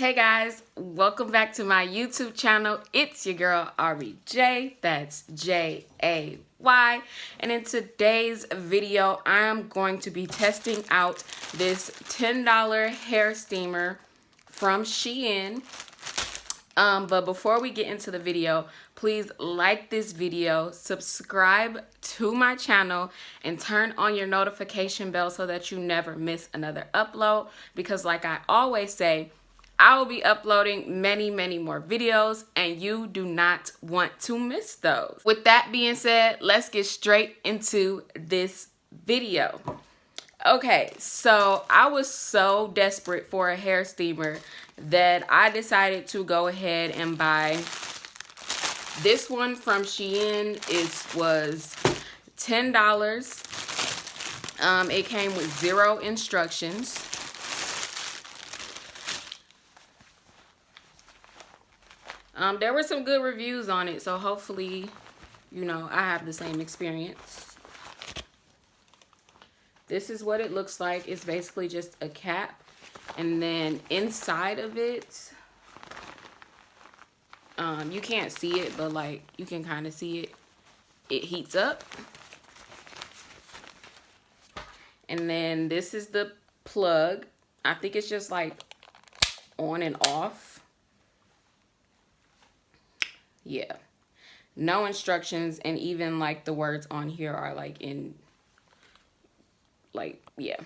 Hey guys, welcome back to my YouTube channel. It's your girl Ari J, that's J-A-Y, and in today's video I'm going to be testing out this $10 hair steamer from SHEIN. But before we get into the video, please like this video, subscribe to my channel, and turn on your notification bell so that you never miss another upload, because like I always say, I will be uploading many more videos and you do not want to miss those. With that being said, let's get straight into this video. Okay, so I was so desperate for a hair steamer that I decided to go ahead and buy this one from SHEIN. It was $10. It came with 0 instructions. There were some good reviews on it, so hopefully, you know, I have the same experience. This is what it looks like. It's basically just a cap, and then inside of it, you can't see it, but like you can kind of see it. It heats up, and then this is the plug. I think it's just like on and off. Yeah, no instructions, and even like the words on here are like in like, yeah.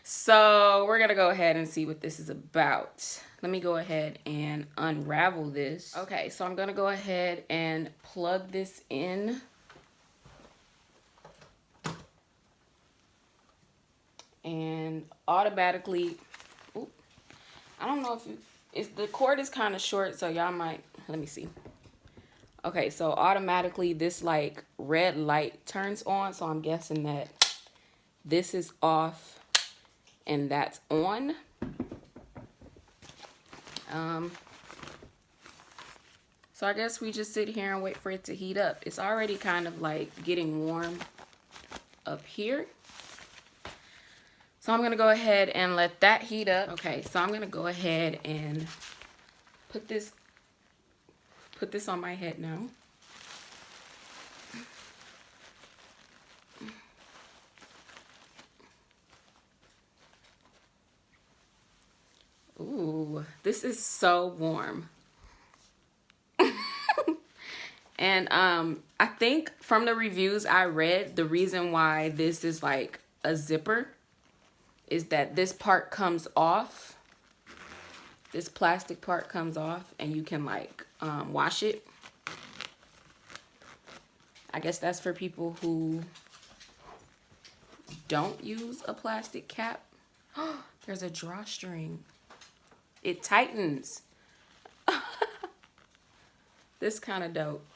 So we're gonna go ahead and see what this is about. Let me go ahead and unravel this. Okay, so I'm gonna go ahead and plug this in. And automatically, ooh, I don't know if it's, the cord is kind of short, so y'all might, let me see. Okay, so automatically this like red light turns on, so I'm guessing that this is off and that's on. So I guess we just sit here and wait for it to heat up. It's already kind of like getting warm up here. So I'm gonna go ahead and let that heat up. Okay, so I'm gonna go ahead and put this on my head now. Ooh, this is so warm. And I think from the reviews I read, the reason why this is like a zipper is that this part comes off. This plastic part comes off and you can like wash it. I guess that's for people who don't use a plastic cap. There's a drawstring. It tightens. This kind of dope.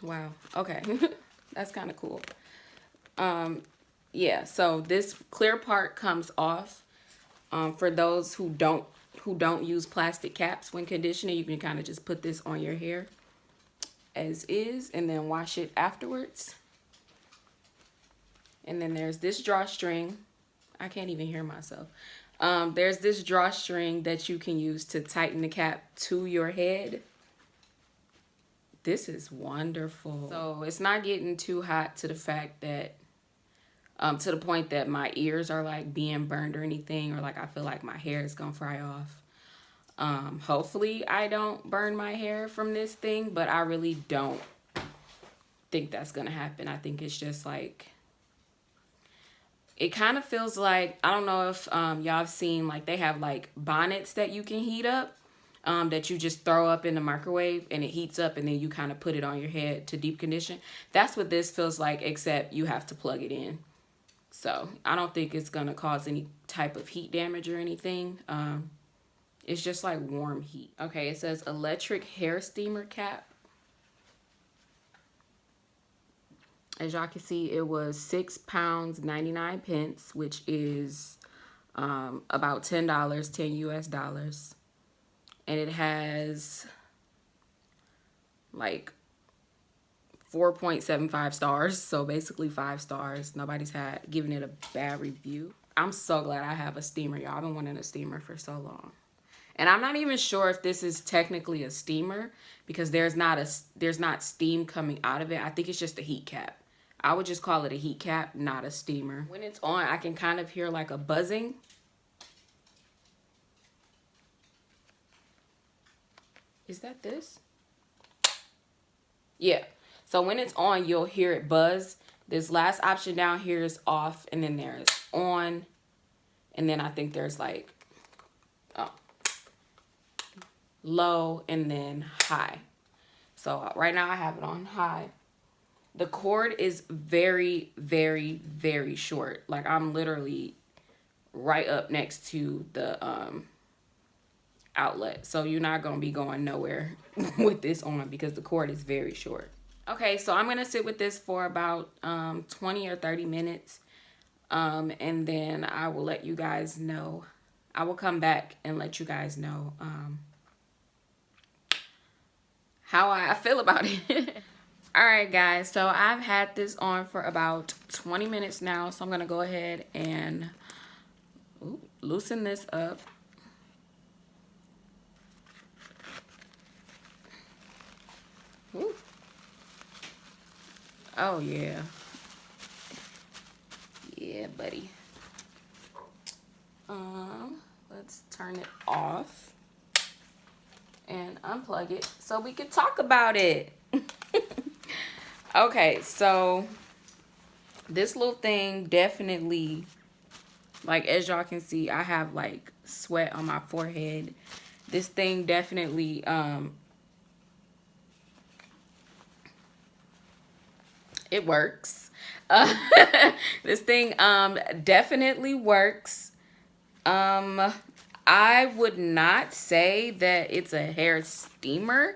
Wow. Okay. That's kind of cool. Yeah, so this clear part comes off. For those who don't use plastic caps when conditioning, you can kind of just put this on your hair as is and then wash it afterwards. And then there's this drawstring. I can't even hear myself. There's this drawstring that you can use to tighten the cap to your head. This is wonderful. So it's not getting too hot to the fact that to the point that my ears are like being burned or anything, or like I feel like my hair is gonna fry off. Hopefully I don't burn my hair from this thing, but I really don't think that's gonna happen. I think it's just like, it kind of feels like, I don't know if y'all have seen, like they have like bonnets that you can heat up, that you just throw up in the microwave and it heats up and then you kind of put it on your head to deep condition. That's what this feels like, except you have to plug it in. So I don't think it's gonna cause any type of heat damage or anything. It's just like warm heat. Okay, it says electric hair steamer cap. As y'all can see, it was £6.99, which is about $10, 10 US dollars. And it has like 4.75 stars, so basically 5 stars. Nobody's given it a bad review. I'm so glad I have a steamer, y'all. I've been wanting a steamer for so long. And I'm not even sure if this is technically a steamer because there's not steam coming out of it. I think it's just a heat cap. I would just call it a heat cap, not a steamer. When it's on, I can kind of hear like a buzzing. Is that this? Yeah. So when it's on, you'll hear it buzz. This last option down here is off, and then there's on, and then I think there's like low and then high. So right now I have it on high. The cord is very, very, very short. Like I'm literally right up next to the outlet. So you're not going to be going nowhere with this on because the cord is very short. Okay, so I'm going to sit with this for about 20 or 30 minutes. And then I will let you guys know. I will come back and let you guys know how I feel about it. All right, guys. So I've had this on for about 20 minutes now. So I'm going to go ahead and loosen this up. Ooh. Oh, yeah. Yeah, buddy. Let's turn it off and unplug it so we can talk about it. Okay, so this little thing definitely, like as y'all can see, I have like sweat on my forehead. This thing definitely it works. This thing definitely works. I would not say that it's a hair steamer.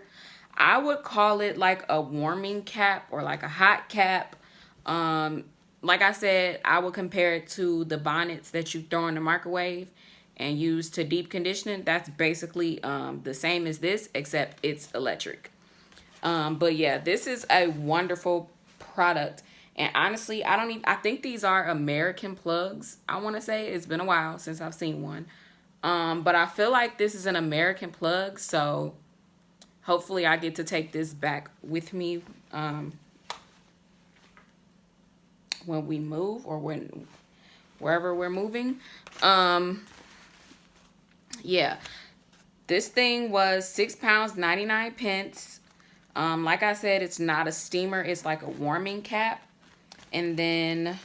I would call it like a warming cap or like a hot cap. Like I said, I would compare it to the bonnets that you throw in the microwave and use to deep conditioning. That's basically the same as this, except it's electric. But yeah, this is a wonderful product. And honestly, I think these are American plugs. I want to say it's been a while since I've seen one. But I feel like this is an American plug, so hopefully I get to take this back with me when we move or wherever we're moving. Yeah, this thing was £6.99. Like I said, it's not a steamer, it's like a warming cap. And then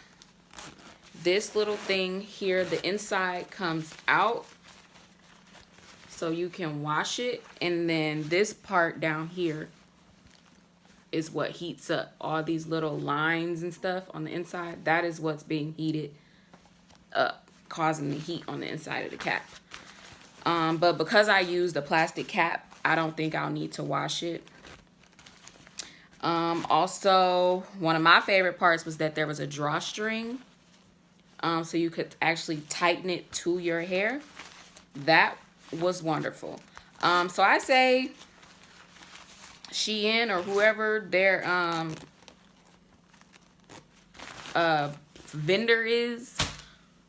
this little thing here, the inside comes out so you can wash it. And then this part down here is what heats up all these little lines and stuff on the inside. That is what's being heated up, causing the heat on the inside of the cap. But because I used a plastic cap, I don't think I'll need to wash it. Also, one of my favorite parts was that there was a drawstring. So you could actually tighten it to your hair. That was wonderful. So I say SHEIN or whoever their vendor is,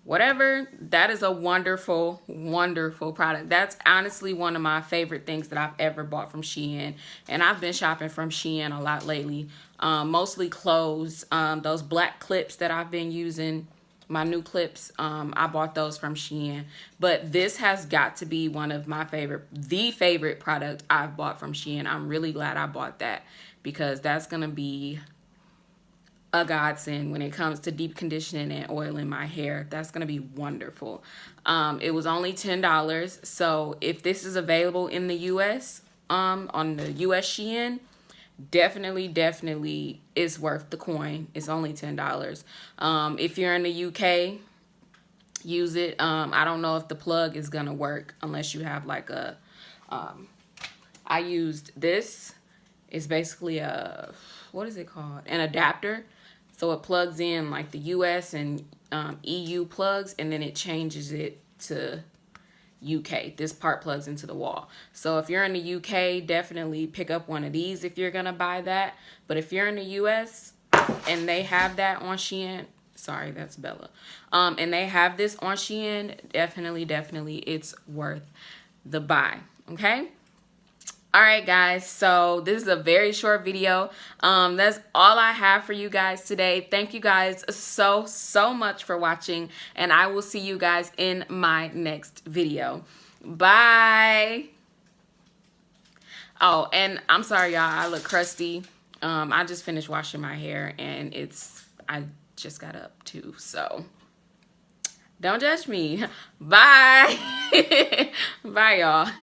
whatever, that is a wonderful, wonderful product. That's honestly one of my favorite things that I've ever bought from SHEIN. And I've been shopping from SHEIN a lot lately. Mostly clothes. Those black clips that I've been using, my new clips, I bought those from SHEIN. But this has got to be one of my the favorite product I've bought from SHEIN. I'm really glad I bought that because that's going to be a godsend when it comes to deep conditioning and oiling my hair. That's going to be wonderful. It was only $10. So if this is available in the US, on the US SHEIN, definitely is worth the coin. It's only $10. If you're in the UK, use it. I don't know if the plug is going to work unless you have like a, I used this. It's basically a, what is it called? An adapter. So it plugs in like the US and EU plugs, and then it changes it to UK. This part plugs into the wall. So if you're in the UK, definitely pick up one of these if you're going to buy that. But if you're in the US and they have that on SHEIN, Sorry, that's Bella. And they have this on Shein. Definitely, it's worth the buy. Okay. All right, guys, so this is a very short video. That's all I have for you guys today. Thank you guys so much for watching, and I will see you guys in my next video. Bye. Oh, and I'm sorry, y'all, I look crusty. I just finished washing my hair, and I just got up too, so don't judge me. Bye. Bye, y'all.